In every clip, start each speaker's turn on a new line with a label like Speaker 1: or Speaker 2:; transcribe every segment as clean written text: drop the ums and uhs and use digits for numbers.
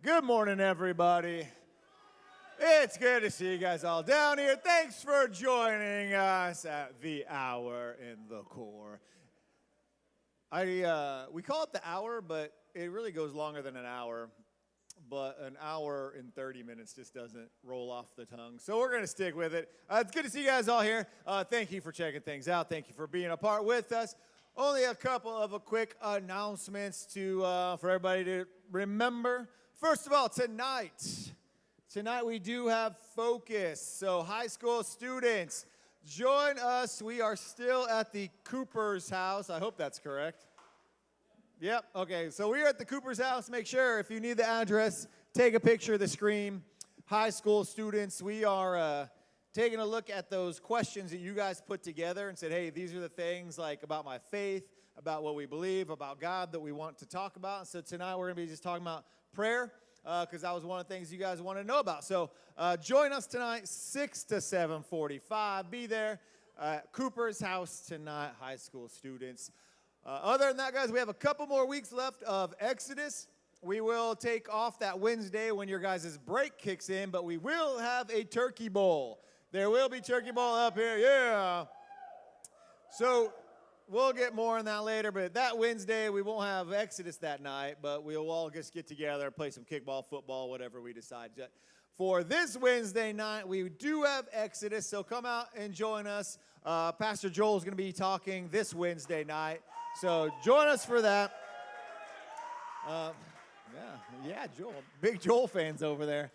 Speaker 1: Good morning, everybody. It's good to see you guys all down here. Thanks for joining us at the Hour in the Core. We call it the hour, but it really goes longer than an hour. But an hour and 30 minutes just doesn't roll off the tongue. So we're going to stick with it. It's good to see you guys all here. Thank you for checking things out. Thank you for being a part with us. Only a couple of quick announcements for everybody to remember. First of all, tonight we do have Focus. So high school students, join us. We are still at the Cooper's house. I hope that's correct. Yep, okay. So we're at the Cooper's house. Make sure if you need the address, take a picture of the screen. High school students, we are taking a look at those questions that you guys put together and said, hey, these are the things like about my faith, about what we believe, about God that we want to talk about. And so tonight we're going to be just talking about prayer because that was one of the things you guys wanted to know about. So join us tonight, 6 to 7:45. Be there at Cooper's house tonight, high school students. Other than that, guys, we have a couple more weeks left of Exodus. We will take off that Wednesday when your guys' break kicks in, but we will have a turkey bowl. There will be turkey bowl up here, yeah. So we'll get more on that later, but that Wednesday, we won't have Exodus that night, but we'll all just get together, play some kickball, football, whatever we decide. For this Wednesday night, we do have Exodus, so come out and join us. Pastor Joel is going to be talking this Wednesday night. So join us for that. Yeah, Joel. Big Joel fans over there.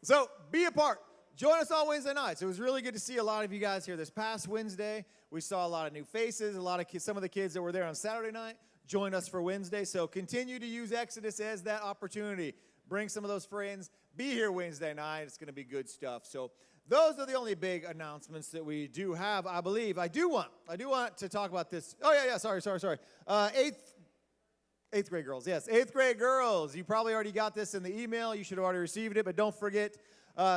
Speaker 1: So be a part. Join us on Wednesday nights. It was really good to see a lot of you guys here this past Wednesday. We saw a lot of new faces, a lot of kids, some of the kids that were there on Saturday night. Join us for Wednesday. So continue to use Exodus as that opportunity. Bring some of those friends. Be here Wednesday night. It's going to be good stuff. So those are the only big announcements that we do have, I believe. I do want to talk about this. Oh, yeah, sorry. Eighth grade girls, yes. Eighth grade girls. You probably already got this in the email. You should have already received it, but don't forget,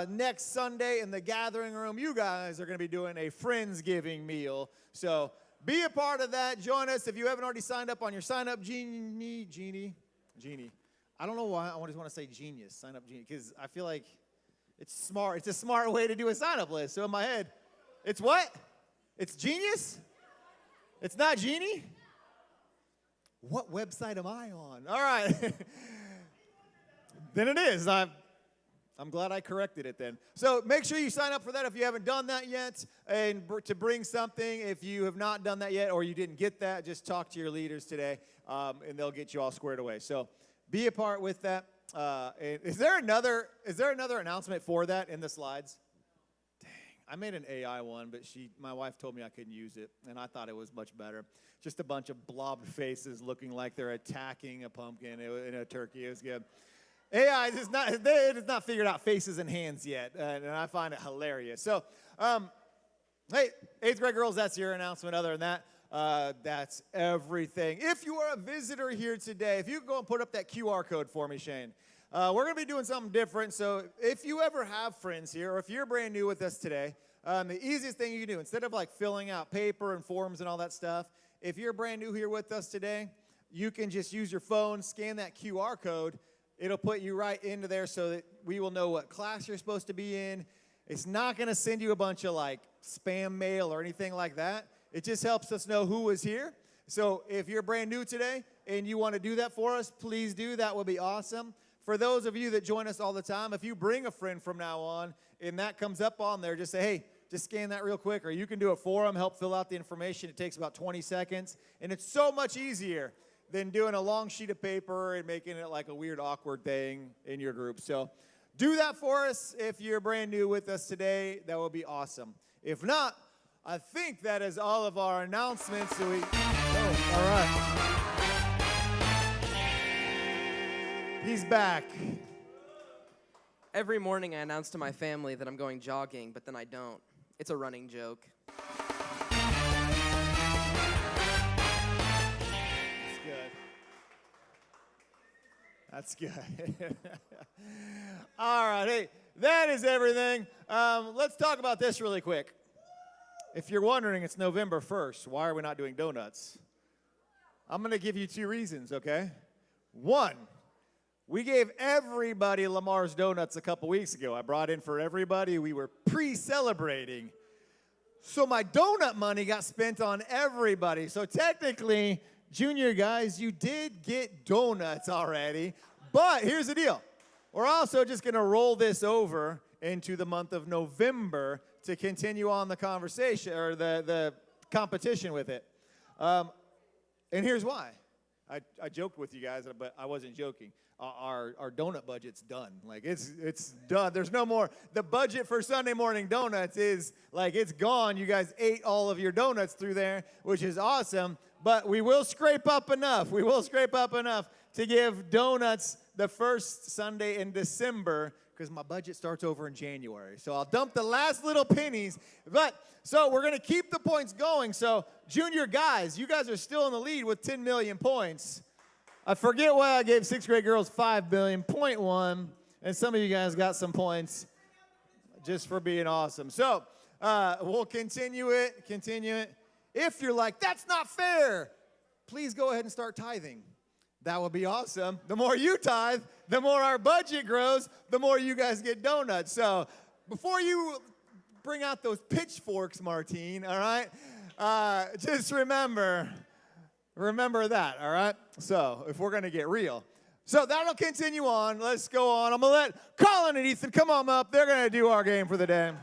Speaker 1: next Sunday in the gathering room, you guys are going to be doing a Friendsgiving meal. So be a part of that. Join us. If you haven't already signed up on your sign-up Genie. I don't know why I just want to say genius, sign up Genie, because I feel like it's smart. It's a smart way to do a sign-up list. So in my head, it's what? It's Genius? It's not Genie? What website am I on? All right. Then it is. I'm glad I corrected it then. So make sure you sign up for that if you haven't done that yet, and to bring something. If you have not done that yet or you didn't get that, just talk to your leaders today, and they'll get you all squared away. So be a part with that. Is there another announcement for that in the slides? Dang, I made an AI one, but my wife told me I couldn't use it, and I thought it was much better. Just a bunch of blob faces looking like they're attacking a pumpkin in a turkey. It was good. AI has not figured out faces and hands yet, and I find it hilarious. So, hey, 8th grade girls, that's your announcement. Other than that, that's everything. If you are a visitor here today, if you can go and put up that QR code for me, Shane. We're going to be doing something different. So if you ever have friends here, or if you're brand new with us today, the easiest thing you can do, instead of like filling out paper and forms and all that stuff, if you're brand new here with us today, you can just use your phone, scan that QR code. It'll put you right into there so that we will know what class you're supposed to be in. It's not going to send you a bunch of like spam mail or anything like that. It just helps us know who is here. So if you're brand new today and you want to do that for us, please do. That would be awesome. For those of you that join us all the time, if you bring a friend from now on and that comes up on there, just say, hey, just scan that real quick, or you can do it for them, help fill out the information. It takes about 20 seconds, and it's so much easier than doing a long sheet of paper and making it like a weird, awkward thing in your group. So do that for us if you're brand new with us today. That would be awesome. If not, I think that is all of our announcements. All right. He's back.
Speaker 2: Every morning I announce to my family that I'm going jogging, but then I don't. It's a running joke.
Speaker 1: That's good. All right. Hey, that is everything. Let's talk about this really quick. If you're wondering, it's November 1st. Why are we not doing donuts? I'm going to give you 2 reasons, okay? 1, We gave everybody Lamar's Donuts a couple weeks ago. I brought in for everybody. We were pre-celebrating. So my donut money got spent on everybody. So technically, junior guys, you did get donuts already. But here's the deal. We're also just going to roll this over into the month of November to continue on the conversation or the competition with it. And here's why. I joked with you guys, but I wasn't joking. Our donut budget's done. Like, it's done. There's no more. The budget for Sunday morning donuts is, like, it's gone. You guys ate all of your donuts through there, which is awesome. But we will scrape up enough. We will scrape up enough to give donuts the first Sunday in December because my budget starts over in January. So I'll dump the last little pennies. But so we're going to keep the points going. So junior guys, you guys are still in the lead with 10 million points. I forget why I gave 6th grade girls 5 billion, 0.1, and some of you guys got some points just for being awesome. So we'll continue it. If you're like, that's not fair, please go ahead and start tithing. That would be awesome. The more you tithe, the more our budget grows, the more you guys get donuts. So before you bring out those pitchforks, Martine, all right, just remember that, all right? So if we're going to get real. So that'll continue on. Let's go on. I'm going to let Colin and Ethan come on up. They're going to do our game for the day.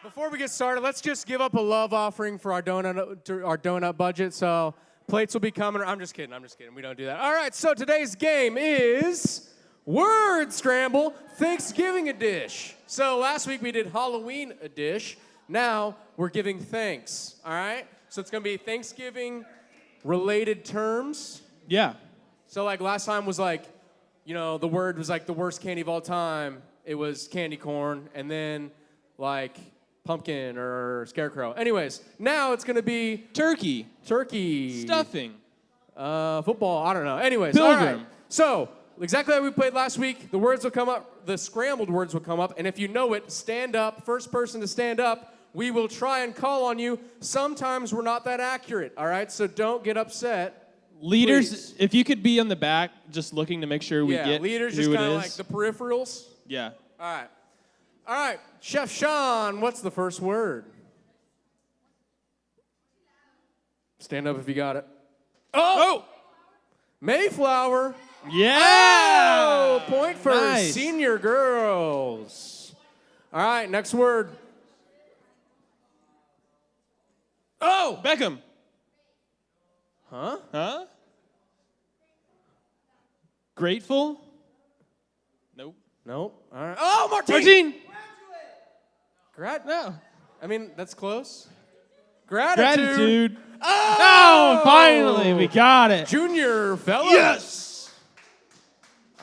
Speaker 3: Before we get started, let's just give up a love offering for our donut budget. So plates will be coming. I'm just kidding. We don't do that. All right, so today's game is Word Scramble Thanksgiving a dish. So last week we did Halloween a dish. Now we're giving thanks, all right? So it's going to be Thanksgiving-related terms.
Speaker 4: Yeah.
Speaker 3: So, like, last time was, like, you know, the word was, like, the worst candy of all time. It was candy corn. And then, like, pumpkin or scarecrow. Anyways, now it's going to be
Speaker 4: Turkey. Stuffing.
Speaker 3: Football. I don't know. Anyways,
Speaker 4: Pilgrim.
Speaker 3: all right. So, exactly like we played last week, the words will come up. The scrambled words will come up. And if you know it, stand up. First person to stand up. We will try and call on you. Sometimes we're not that accurate, all right? So don't get upset.
Speaker 4: Leaders,
Speaker 3: Please.
Speaker 4: if you could be on the back, just looking to make sure we get
Speaker 3: leaders
Speaker 4: who
Speaker 3: just
Speaker 4: it
Speaker 3: kind of
Speaker 4: is.
Speaker 3: like the peripherals.
Speaker 4: Yeah.
Speaker 3: All right. Chef Sean, what's the first word? Stand up if you got it. Oh! Mayflower.
Speaker 4: Yeah!
Speaker 3: Oh, point for
Speaker 4: Nice.
Speaker 3: senior girls. All right, next word.
Speaker 4: Oh! Beckham.
Speaker 3: Huh?
Speaker 4: Grateful? Nope.
Speaker 3: Nope. All right. Oh,
Speaker 4: Martine!
Speaker 3: No. I mean, that's close. Gratitude.
Speaker 4: Oh, finally, we got it.
Speaker 3: Junior fellas.
Speaker 4: Yes!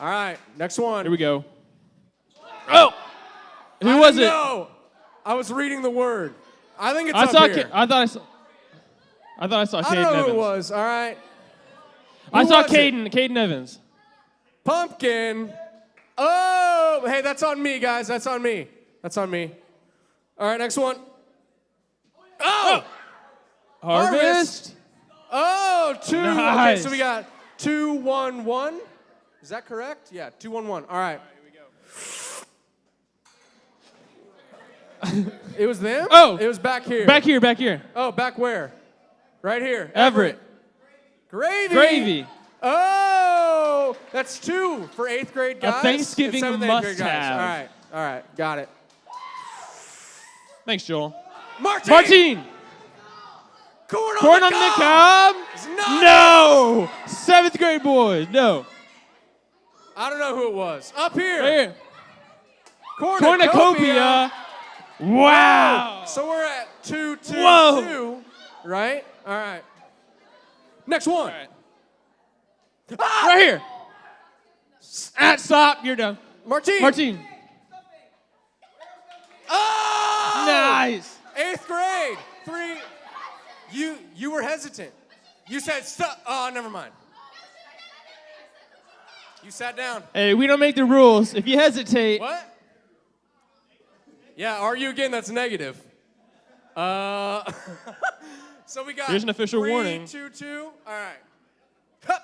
Speaker 3: All right, next one.
Speaker 4: Here we go. Oh! Who was it?
Speaker 3: No, I was reading the word. I think it's
Speaker 4: I
Speaker 3: up
Speaker 4: saw.
Speaker 3: here.
Speaker 4: I thought I saw
Speaker 3: I
Speaker 4: Caden
Speaker 3: don't know
Speaker 4: Evans.
Speaker 3: who it was. All right.
Speaker 4: I
Speaker 3: Who
Speaker 4: saw
Speaker 3: was it?
Speaker 4: Caden Evans.
Speaker 3: Pumpkin. Oh, hey, that's on me, guys. That's on me. All right, next one. Oh!
Speaker 4: Harvest.
Speaker 3: Oh, two. Okay,
Speaker 4: Nice.
Speaker 3: so we got 2-1-1. Is that correct? Yeah, 2-1-1. All right. It was them?
Speaker 4: Oh.
Speaker 3: It was back here.
Speaker 4: Back here.
Speaker 3: Oh, back where? Right here.
Speaker 4: Everett.
Speaker 3: Gravy. Oh, that's 2 for 8th grade guys.
Speaker 4: Thanksgiving
Speaker 3: and 7th and 8th grade guys.
Speaker 4: must-have.
Speaker 3: All right, got it.
Speaker 4: Thanks, Joel.
Speaker 3: Martine. Corn
Speaker 4: on the cob?
Speaker 3: It's not
Speaker 4: No! 7th grade boys. No.
Speaker 3: I don't know who it was. Up here.
Speaker 4: Right here.
Speaker 3: Cornucopia.
Speaker 4: Wow.
Speaker 3: So we're at 2-2-2.
Speaker 4: Whoa.
Speaker 3: Right? All right. Next one.
Speaker 4: Right here. Stop. You're done.
Speaker 3: Martine. Oh!
Speaker 4: Nice.
Speaker 3: 8th grade. 3. You were hesitant. You said stop. Oh, never mind. You sat down.
Speaker 4: Hey, we don't make the rules. If you hesitate.
Speaker 3: What? Yeah, argue again, that's negative. So we got
Speaker 4: Here's an official
Speaker 3: 3,
Speaker 4: warning.
Speaker 3: 2-2. All right. Hup.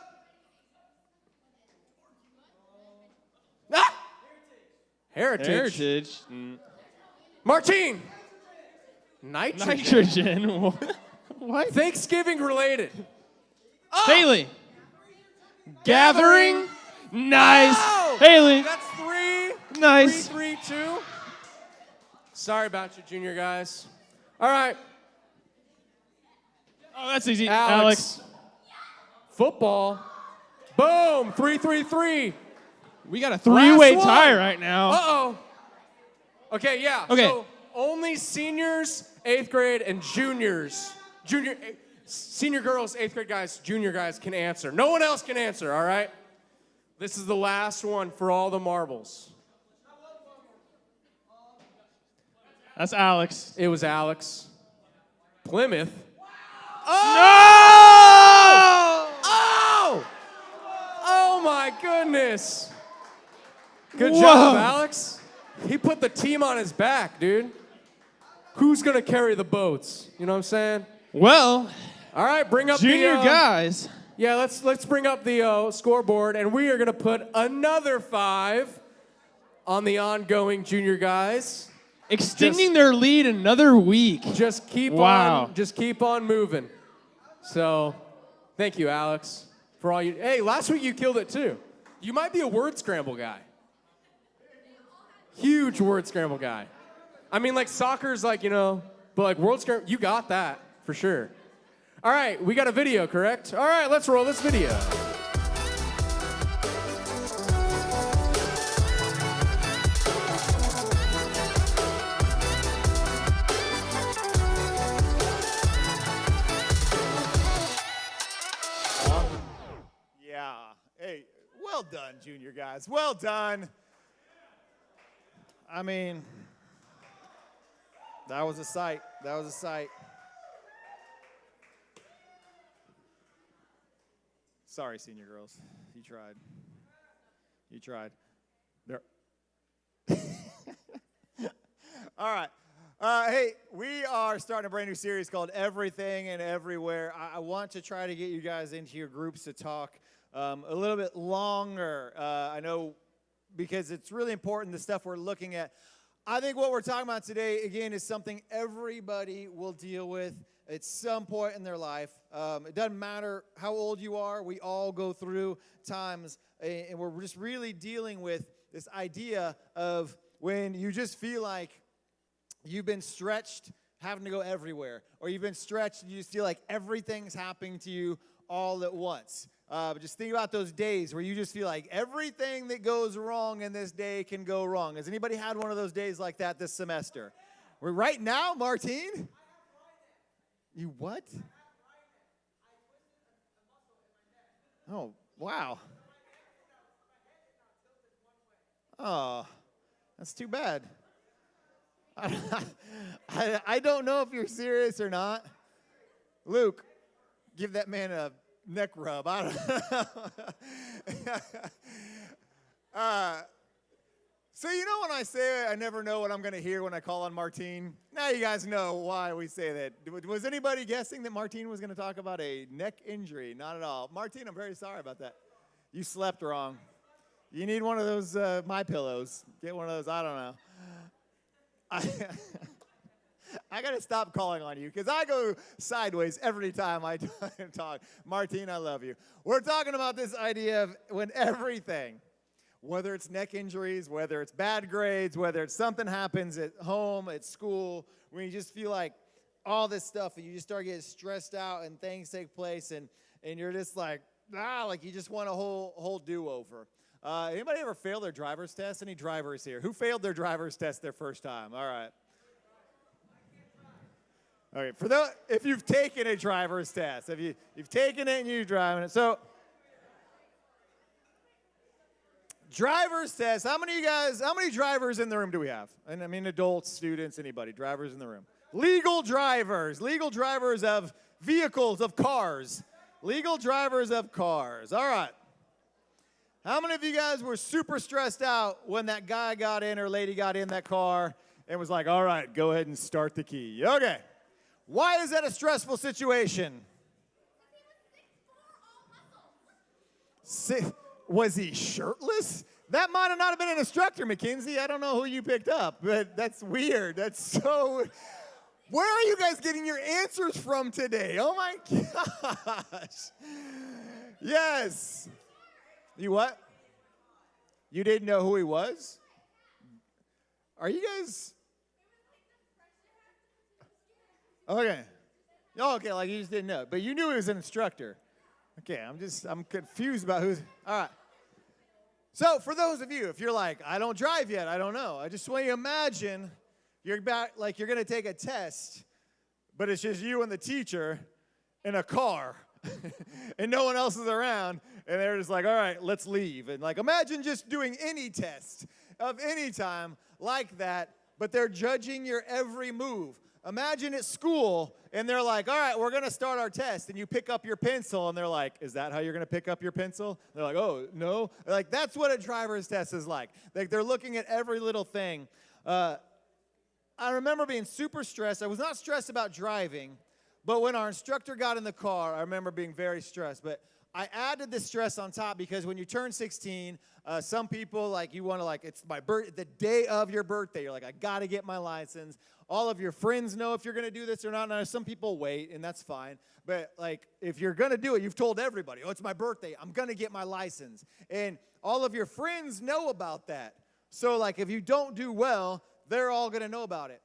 Speaker 3: Heritage.
Speaker 4: Heritage.
Speaker 3: Martine. Nitrogen.
Speaker 4: Nitrogen. What?
Speaker 3: Thanksgiving related.
Speaker 4: Haley. Gathering. Nice.
Speaker 3: Oh!
Speaker 4: Haley.
Speaker 3: That's 3.
Speaker 4: Nice.
Speaker 3: 3, 2. Sorry about you, junior guys. All right.
Speaker 4: Oh, that's easy.
Speaker 3: Alex. Football. Boom. 3, 3, 3.
Speaker 4: We got a three-way
Speaker 3: Last
Speaker 4: tie
Speaker 3: one.
Speaker 4: right now.
Speaker 3: Uh-oh. Okay, yeah.
Speaker 4: Okay.
Speaker 3: So only seniors, 8th grade, and juniors. Senior girls, 8th grade guys, junior guys can answer. No one else can answer, all right? This is the last one for all the marbles.
Speaker 4: That's Alex.
Speaker 3: It was Alex. Plymouth.
Speaker 4: No!
Speaker 3: Oh! Oh my goodness. Good
Speaker 4: Whoa.
Speaker 3: job, Alex. He put the team on his back, dude. Who's gonna carry the boats? You know what I'm saying?
Speaker 4: Well,
Speaker 3: All right, bring up
Speaker 4: junior
Speaker 3: the
Speaker 4: guys.
Speaker 3: Yeah, let's bring up the scoreboard, and we are gonna put another 5 on the ongoing junior guys.
Speaker 4: Extending their lead another week.
Speaker 3: Just keep
Speaker 4: Wow.
Speaker 3: on moving. So, thank you, Alex, for all you. Hey, last week you killed it too. You might be a word scramble guy. Huge word scramble guy. I mean, like soccer's like, but like word scramble, you got that for sure. All right, we got a video, correct? All right, let's roll this video.
Speaker 1: Yeah. Hey, well done, junior guys. Well done. I mean, that was a sight. That was a sight. Sorry, senior girls. You tried. You tried. There. All right. Hey, we are starting a brand new series called Everything and Everywhere. I want to try to get you guys into your groups to talk a little bit longer. I know because it's really important, the stuff we're looking at. I think what we're talking about today, again, is something everybody will deal with at some point in their life. It doesn't matter how old you are. We all go through times, and we're just really dealing with this idea of when you just feel like you've been stretched, having to go everywhere, or you've been stretched and you just feel like everything's happening to you all at once. But just think about those days where you just feel like everything that goes wrong in this day can go wrong. Has anybody had one of those days like that this semester? We're right now, Martine? You what? Oh, wow. Oh, that's too bad. I don't know if you're serious or not. Luke, give that man a neck rub. I don't know. So you know when I say I never know what I'm going to hear when I call on Martine? Now you guys know why we say that. Was anybody guessing that Martine was going to talk about a neck injury? Not at all. Martine, I'm very sorry about that. You slept wrong. You need one of those My Pillows. Get one of those. I don't know. I got to stop calling on you because I go sideways every time I talk. Martine, I love you. We're talking about this idea of when everything, whether it's neck injuries, whether it's bad grades, whether it's something happens at home, at school, when you just feel like all this stuff and you just start getting stressed out and things take place and you're just like you just want a whole do-over. Anybody ever fail their driver's test? Any drivers here? Who failed their driver's test their first time? All right. Okay, for those, if you've taken a driver's test, if you've taken it and you're driving it. So, driver's test, how many drivers in the room do we have? And I mean adults, students, anybody, drivers in the room. Legal drivers of vehicles, of cars. Legal drivers of cars. All right. How many of you guys were super stressed out when that guy got in or lady got in that car and was like, all right, go ahead and start the key? Okay. Why is that a stressful situation? Was he shirtless? That might have not have been an instructor, Mackenzie. I don't know who you picked up, but that's weird. That's so. Where are you guys getting your answers from today? Oh my gosh. Yes. You what? You didn't know who he was? Are you guys? Okay. Oh, okay, like you just didn't know. But you knew he was an instructor. Okay, I'm confused about who's. All right. So for those of you, if you're like, I don't drive yet, I don't know. I just want you to imagine you're going to take a test, but it's just you and the teacher in a car, and no one else is around, and they're just like, all right, let's leave. And like, imagine just doing any test of any time like that, but they're judging your every move. Imagine at school, and they're like, all right, we're going to start our test, and you pick up your pencil, and they're like, is that how you're going to pick up your pencil? They're like, oh, no. Like, that's what a driver's test is like. Like, they're looking at every little thing. I remember being super stressed. I was not stressed about driving, but when our instructor got in the car, I remember being very stressed. But I added the stress on top because when you turn 16, some people, like, you want to, like, it's the day of your birthday. You're like, I got to get my license. All of your friends know if you're going to do this or not. Now, some people wait, and that's fine. But, like, if you're going to do it, you've told everybody, oh, it's my birthday. I'm going to get my license. And all of your friends know about that. So, like, if you don't do well, they're all going to know about it.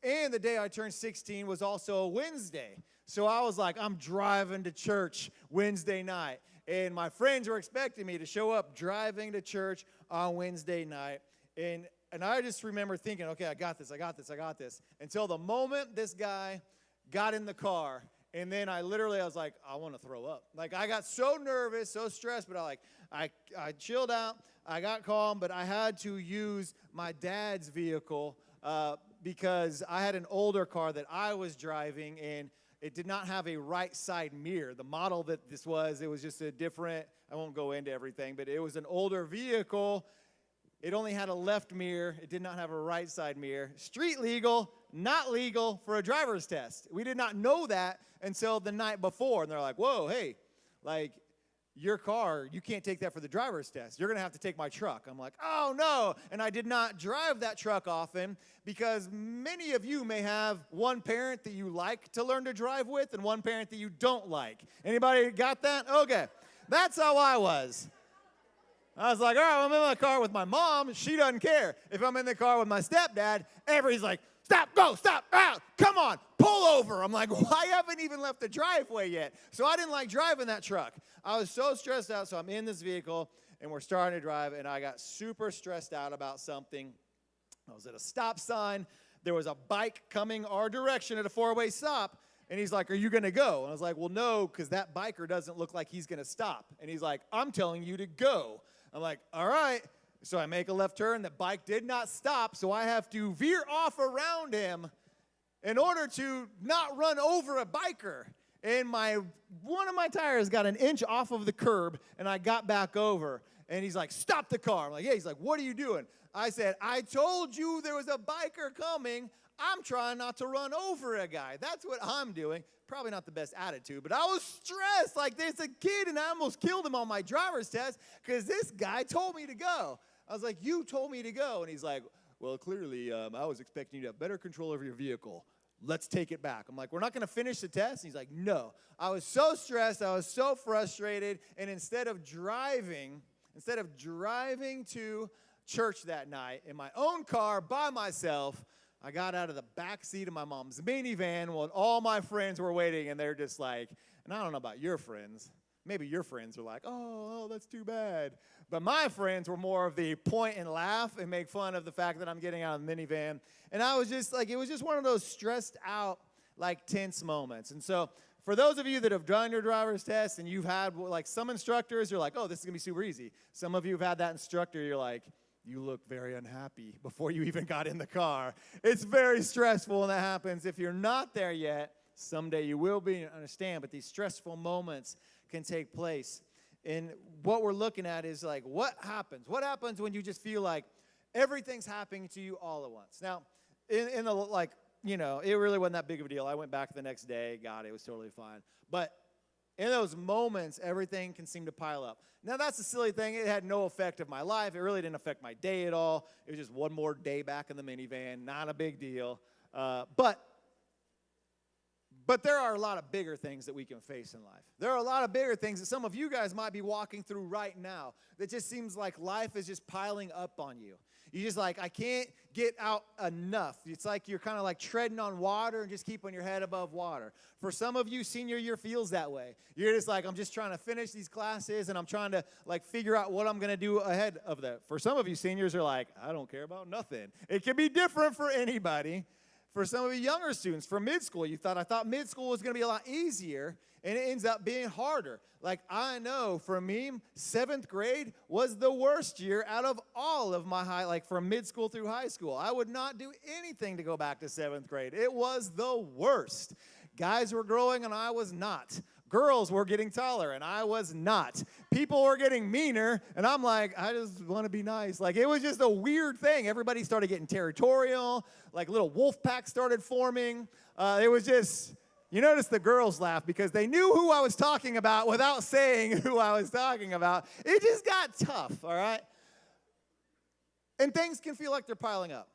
Speaker 1: And the day I turned 16 was also a Wednesday. So I was like, I'm driving to church Wednesday night. And my friends were expecting me to show up driving to church on Wednesday night. And I just remember thinking, okay, I got this. Until the moment this guy got in the car. And then I was like, I want to throw up. Like, I got so nervous, so stressed, but I chilled out. I got calm, but I had to use my dad's vehicle because I had an older car that I was driving, and it did not have a right side mirror. The model that this was, it was just a different, I won't go into everything, but it was an older vehicle. It only had a left mirror. It did not have a right side mirror. Street legal, not legal for a driver's test. We did not know that until the night before. And they're like, whoa, hey, like, your car, you can't take that for the driver's test. You're going to have to take my truck. I'm like, oh, no. And I did not drive that truck often because many of you may have one parent that you like to learn to drive with and one parent that you don't like. Anybody got that? Okay. That's how I was. I was like, all right, I'm in my car with my mom. She doesn't care. If I'm in the car with my stepdad, everybody's like, stop, go, stop, come on, pull over. I'm like, well, I haven't even left the driveway yet. So I didn't like driving that truck. I was so stressed out, so I'm in this vehicle, and we're starting to drive, and I got super stressed out about something. I was at a stop sign. There was a bike coming our direction at a four-way stop, and he's like, are you going to go? And I was like, well, no, because that biker doesn't look like he's going to stop. And he's like, I'm telling you to go. I'm like, all right. So I make a left turn. The bike did not stop, so I have to veer off around him in order to not run over a biker. And one of my tires got an inch off of the curb, and I got back over. And he's like, stop the car. I'm like, yeah. He's like, what are you doing? I said, I told you there was a biker coming. I'm trying not to run over a guy. That's what I'm doing. Probably not the best attitude, but I was stressed. Like, there's a kid, and I almost killed him on my driver's test because this guy told me to go. I was like, you told me to go. And he's like, well, clearly, I was expecting you to have better control over your vehicle. Let's take it back. I'm like, we're not going to finish the test? And he's like, no. I was so stressed. I was so frustrated. And instead of driving to church that night in my own car by myself, I got out of the back seat of my mom's minivan while all my friends were waiting, and they're just like, and I don't know about your friends. Maybe your friends are like, oh, that's too bad. But my friends were more of the point and laugh and make fun of the fact that I'm getting out of the minivan. And I was just like, it was just one of those stressed out, like, tense moments. And so for those of you that have done your driver's test and you've had, like, some instructors, you're like, oh, this is going to be super easy. Some of you have had that instructor, you're like, you look very unhappy before you even got in the car. It's very stressful when that happens. If you're not there yet, someday you will be, understand, but these stressful moments can take place. And what we're looking at is, like, what happens? What happens when you just feel like everything's happening to you all at once? Now, in the, like, you know, it really wasn't that big of a deal. I went back the next day, got it, was totally fine. But In those moments, everything can seem to pile up. Now, that's a silly thing. It had no effect of my life. It really didn't affect my day at all. It was just one more day back in the minivan. Not a big deal. But there are a lot of bigger things that we can face in life. There are a lot of bigger things that some of you guys might be walking through right now that just seems like life is just piling up on you. You're just like, I can't get out enough. It's like you're kind of like treading on water and just keeping your head above water. For some of you, senior year feels that way. You're just like, I'm just trying to finish these classes and I'm trying to like figure out what I'm going to do ahead of that. For some of you, seniors are like, I don't care about nothing. It can be different for anybody. For some of you younger students, for mid-school, I thought mid-school was going to be a lot easier, and it ends up being harder. Like, I know for me, 7th grade was the worst year out of all of my from mid-school through high school. I would not do anything to go back to 7th grade. It was the worst. Guys were growing, and I was not. Girls were getting taller, and I was not. People were getting meaner, and I'm like, I just want to be nice. Like, it was just a weird thing. Everybody started getting territorial. Like, little wolf packs started forming. It was just, you notice the girls laugh because they knew who I was talking about without saying who I was talking about. It just got tough, all right? And things can feel like they're piling up.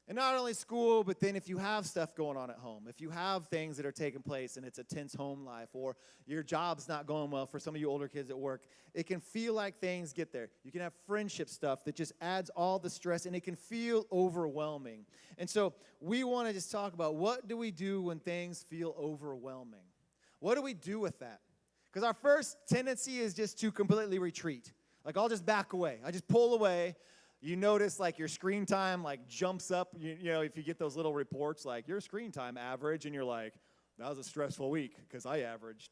Speaker 1: And not only school, but then if you have stuff going on at home, if you have things that are taking place and it's a tense home life, or your job's not going well for some of you older kids at work, it can feel like things get there. You can have friendship stuff that just adds all the stress, and it can feel overwhelming. And so we want to just talk about what do we do when things feel overwhelming? What do we do with that? Because our first tendency is just to completely retreat. Like, I'll just back away. I just pull away. You notice, like, your screen time, like, jumps up. You know, if you get those little reports, like, your screen time average, and you're like, that was a stressful week because I averaged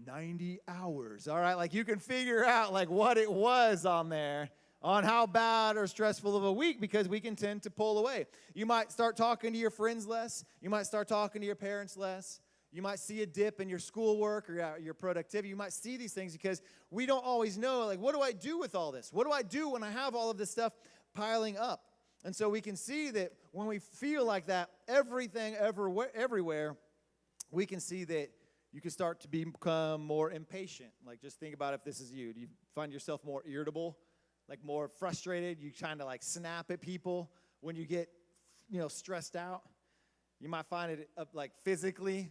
Speaker 1: 90 hours. All right, like, you can figure out, like, what it was on there, on how bad or stressful of a week, because we can tend to pull away. You might start talking to your friends less. You might start talking to your parents less. You might see a dip in your schoolwork or your productivity. You might see these things because we don't always know, like, what do I do with all this? What do I do when I have all of this stuff piling up? And so we can see that when we feel like that, everything, everywhere, we can see that you can start to become more impatient. Like, just think about if this is you. Do you find yourself more irritable, like more frustrated? You kind of like snap at people when you get, stressed out? You might find it like physically.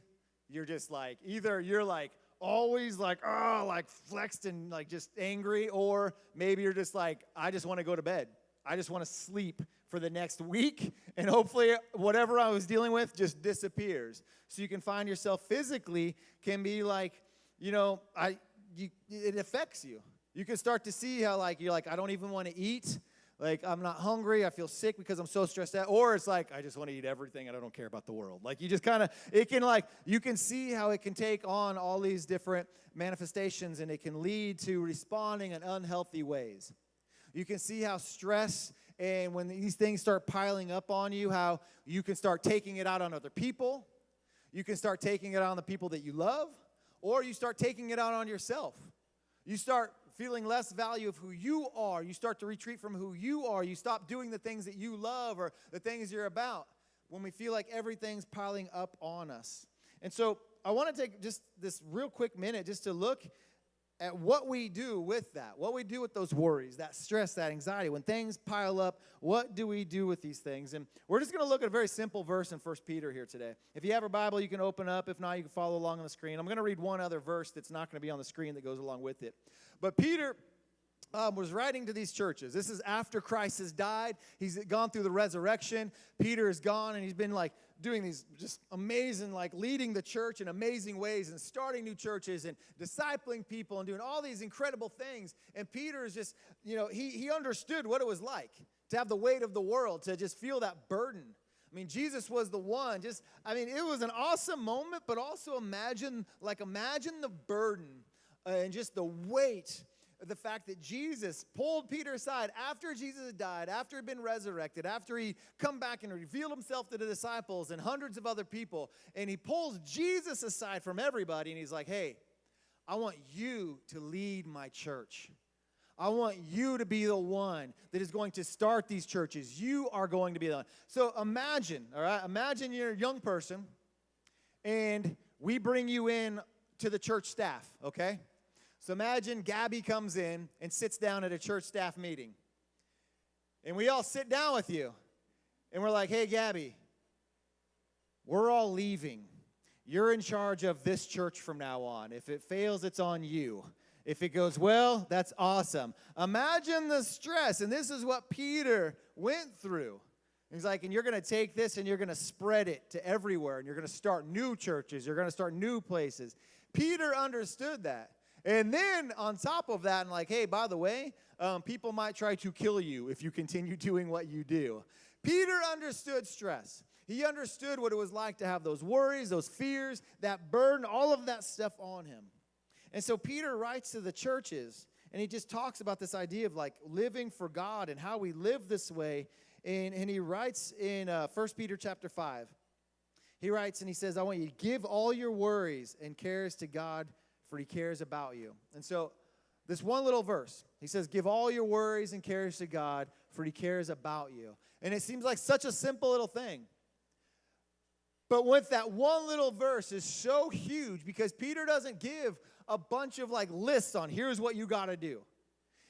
Speaker 1: You're just like, either you're like always like, oh, like flexed and like just angry, or maybe you're just like, I just want to go to bed. I just want to sleep for the next week, and hopefully whatever I was dealing with just disappears. So you can find yourself physically can be like, it affects you. You can start to see how like, you're like, I don't even want to eat. Like, I'm not hungry, I feel sick because I'm so stressed out. Or it's like, I just want to eat everything and I don't care about the world. Like, you just kind of, you can see how it can take on all these different manifestations, and it can lead to responding in unhealthy ways. You can see how stress, and when these things start piling up on you, how you can start taking it out on other people. You can start taking it out on the people that you love, or you start taking it out on yourself. You start feeling less value of who you are. You start to retreat from who you are. You stop doing the things that you love or the things you're about when we feel like everything's piling up on us. And so I want to take just this real quick minute just to look at what we do with that, what we do with those worries, that stress, that anxiety. When things pile up, what do we do with these things? And we're just going to look at a very simple verse in 1 Peter here today. If you have a Bible, you can open up. If not, you can follow along on the screen. I'm going to read one other verse that's not going to be on the screen that goes along with it. But Peter was writing to these churches. This is after Christ has died. He's gone through the resurrection. Peter is gone, and he's been like doing these just amazing, like leading the church in amazing ways and starting new churches and discipling people and doing all these incredible things. And Peter is just, he understood what it was like to have the weight of the world, to just feel that burden. I mean, Jesus was the one. It was an awesome moment, but also imagine the burden and just the weight of the fact that Jesus pulled Peter aside after Jesus had died, after he'd been resurrected, after he come back and revealed himself to the disciples and hundreds of other people, and he pulls Jesus aside from everybody, and he's like, hey, I want you to lead my church. I want you to be the one that is going to start these churches. You are going to be the one. So imagine, all right, imagine you're a young person, and we bring you in to the church staff, okay? So imagine Gabby comes in and sits down at a church staff meeting. And we all sit down with you. And we're like, hey, Gabby, we're all leaving. You're in charge of this church from now on. If it fails, it's on you. If it goes well, that's awesome. Imagine the stress. And this is what Peter went through. He's like, and you're going to take this and you're going to spread it to everywhere. And you're going to start new churches. You're going to start new places. Peter understood that. And then on top of that, and like, hey, by the way, people might try to kill you if you continue doing what you do. Peter understood stress. He understood what it was like to have those worries, those fears, that burden, all of that stuff on him. And so Peter writes to the churches, and he just talks about this idea of like living for God and how we live this way. And he writes in 1 Peter chapter 5. He writes and he says, I want you to give all your worries and cares to God, for he cares about you. And so this one little verse, he says, give all your worries and cares to God, for he cares about you. And it seems like such a simple little thing. But with that one little verse is so huge because Peter doesn't give a bunch of like lists on here's what you got to do.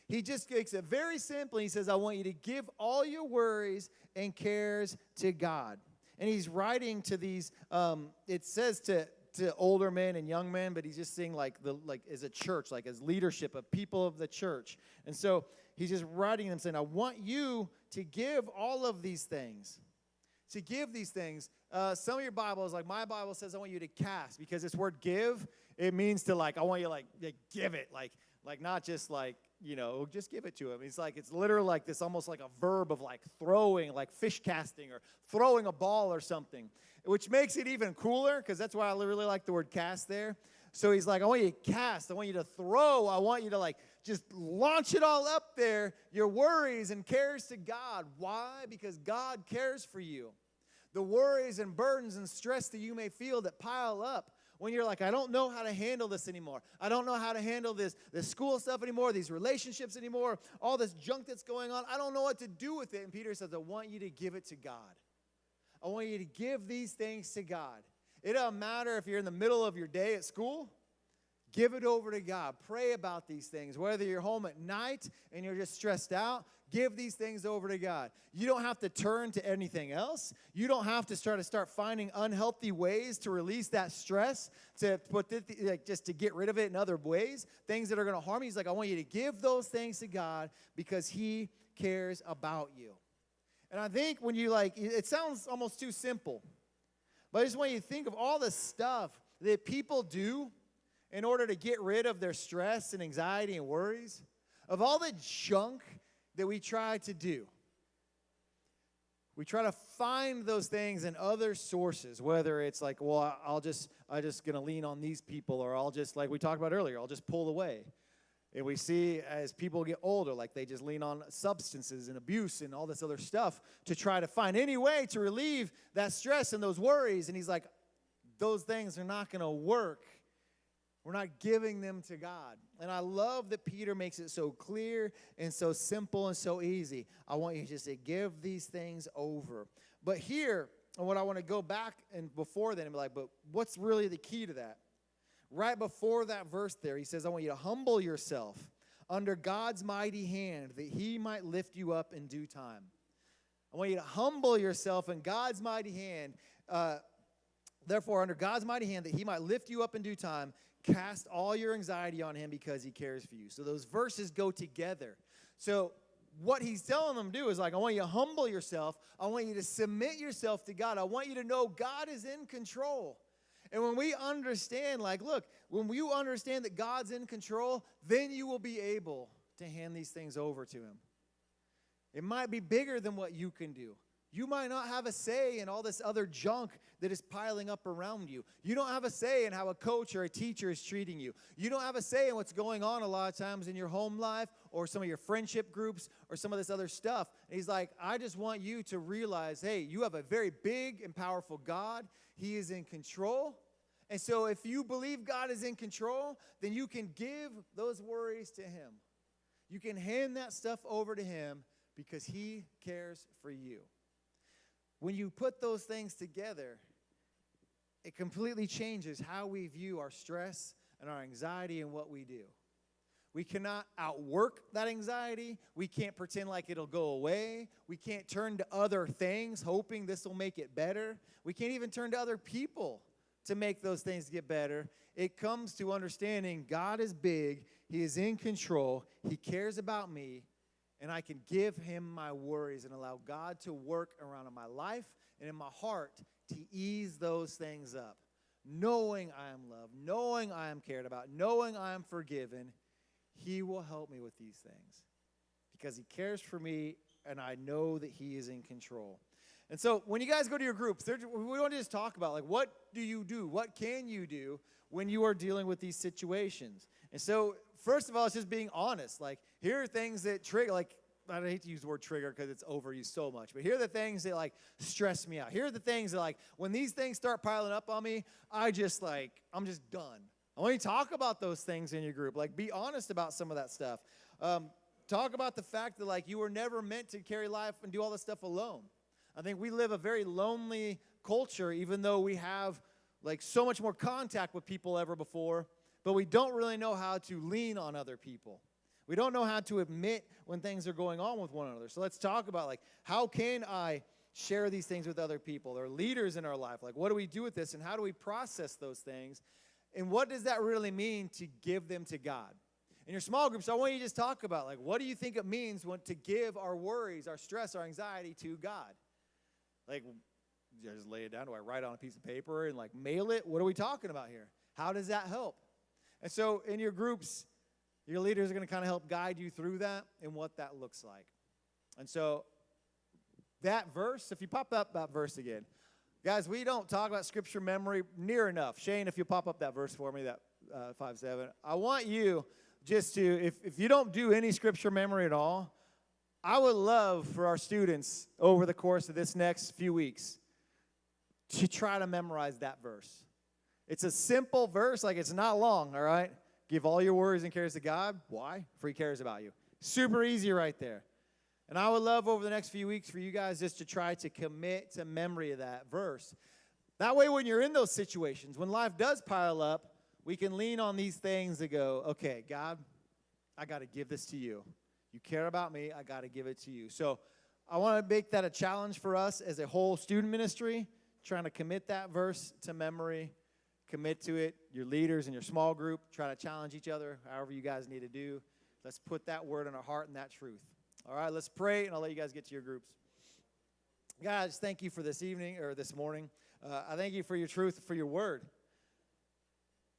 Speaker 1: He just makes it very simple. He says, I want you to give all your worries and cares to God. And he's writing to these, it says to older men and young men, but he's just saying like as a church, like as leadership of people of the church. And so he's just writing them saying, I want you to give all of these things. To give these things. Some of your Bibles, like my Bible says, I want you to cast, because this word give, it means to like, I want you to like give it, like not just like, you know, just give it to him. It's literally like this, almost like a verb of like throwing, like fish casting or throwing a ball or something, which makes it even cooler, because that's why I really like the word cast there. So he's like, I want you to cast, I want you to throw, I want you to like just launch it all up there, your worries and cares to God. Why? Because God cares for you. The worries and burdens and stress that you may feel that pile up when you're like, I don't know how to handle this anymore. I don't know how to handle this school stuff anymore, these relationships anymore, all this junk that's going on. I don't know what to do with it. And Peter says, I want you to give it to God. I want you to give these things to God. It doesn't matter if you're in the middle of your day at school. Give it over to God. Pray about these things. Whether you're home at night and you're just stressed out, give these things over to God. You don't have to turn to anything else. You don't have to start finding unhealthy ways to release that stress, to put just to get rid of it in other ways, things that are going to harm you. He's like, I want you to give those things to God because he cares about you. And I think when you it sounds almost too simple, but I just want you to think of all the stuff that people do in order to get rid of their stress and anxiety and worries, of all the junk that we try to do. We try to find those things in other sources, whether it's like, well, I'm just going to lean on these people, or I'll just, like we talked about earlier, I'll just pull away. And we see as people get older, like they just lean on substances and abuse and all this other stuff to try to find any way to relieve that stress and those worries. And he's like, those things are not going to work. We're not giving them to God. And I love that Peter makes it so clear and so simple and so easy. I want you just to give these things over. But here, and what I want to go back and before then and be like, but what's really the key to that? Right before that verse there, he says, I want you to humble yourself under God's mighty hand that he might lift you up in due time. I want you to humble yourself in God's mighty hand. Therefore, under God's mighty hand that he might lift you up in due time, cast all your anxiety on him because he cares for you. So those verses go together. So what he's telling them to do is like, I want you to humble yourself. I want you to submit yourself to God. I want you to know God is in control. And when we understand, like, look, when you understand that God's in control, then you will be able to hand these things over to him. It might be bigger than what you can do. You might not have a say in all this other junk that is piling up around you. You don't have a say in how a coach or a teacher is treating you. You don't have a say in what's going on a lot of times in your home life or some of your friendship groups or some of this other stuff. And he's like, I just want you to realize, hey, you have a very big and powerful God. He is in control. And so if you believe God is in control, then you can give those worries to him. You can hand that stuff over to him because he cares for you. When you put those things together, it completely changes how we view our stress, and our anxiety in what we do. We cannot outwork that anxiety. We can't pretend like it'll go away. We can't turn to other things hoping this will make it better. We can't even turn to other people to make those things get better. It comes to understanding God is big. He is in control. He cares about me. And I can give him my worries and allow God to work around in my life and in my heart to ease those things up. Knowing I am loved, knowing I am cared about, knowing I am forgiven, he will help me with these things because he cares for me and I know that he is in control. And so when you guys go to your groups, we want to just talk about, like, what do you do? What can you do when you are dealing with these situations? And so first of all, it's just being honest. Like, here are things that trigger, like, I hate to use the word trigger because it's overused so much, but here are the things that, like, stress me out. Here are the things that, like, when these things start piling up on me, I'm just done. I want you to talk about those things in your group. Like, be honest about some of that stuff. Talk about the fact that, like, you were never meant to carry life and do all this stuff alone. I think we live a very lonely culture, even though we have, like, so much more contact with people ever before, but we don't really know how to lean on other people. We don't know how to admit when things are going on with one another. So let's talk about, like, how can I share these things with other people? There are leaders in our life. Like, what do we do with this, and how do we process those things? And what does that really mean to give them to God? In your small groups, I want you to just talk about, like, what do you think it means to give our worries, our stress, our anxiety to God? Like, do I just lay it down? Do I write on a piece of paper and, like, mail it? What are we talking about here? How does that help? And so in your groups, your leaders are going to kind of help guide you through that and what that looks like. And so that verse, if you pop up that verse again, guys, we don't talk about scripture memory near enough. Shane, if you pop up that verse for me, that 5:7. I want you just to, if you don't do any scripture memory at all, I would love for our students over the course of this next few weeks to try to memorize that verse. It's a simple verse, like, it's not long, all right? Give all your worries and cares to God. Why? For he cares about you. Super easy right there. And I would love over the next few weeks for you guys just to try to commit to memory of that verse. That way, when you're in those situations, when life does pile up, we can lean on these things and go, okay, God, I got to give this to you. You care about me, I got to give it to you. So I want to make that a challenge for us as a whole student ministry, trying to commit that verse to memory, commit to it. Your leaders in your small group, try to challenge each other, however you guys need to do. Let's put that word in our heart and that truth. All right, let's pray, and I'll let you guys get to your groups. Guys, thank you for this evening or this morning. I thank you for your truth, for your word.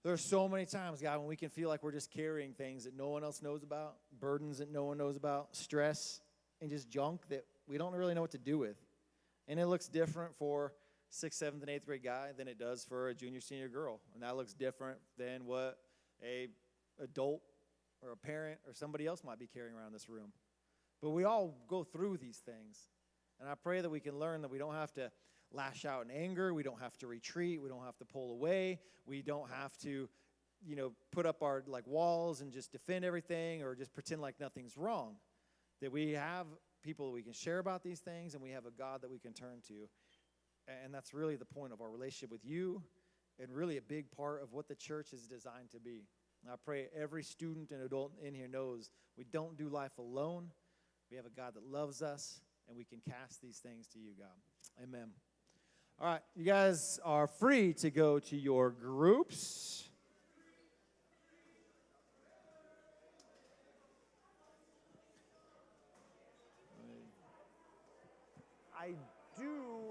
Speaker 1: There are so many times, God, when we can feel like we're just carrying things that no one else knows about, burdens that no one knows about, stress, and just junk that we don't really know what to do with. And it looks different for 6th, 7th, and 8th grade guy than it does for a junior, senior girl. And that looks different than what a adult or a parent or somebody else might be carrying around this room. But we all go through these things. And I pray that we can learn that we don't have to lash out in anger. We don't have to retreat. We don't have to pull away. We don't have to, put up our, like, walls and just defend everything or just pretend like nothing's wrong. That we have people that we can share about these things, and we have a God that we can turn to. And that's really the point of our relationship with you, and really a big part of what the church is designed to be. And I pray every student and adult in here knows we don't do life alone. We have a God that loves us, and we can cast these things to you, God. Amen. All right, you guys are free to go to your groups. I do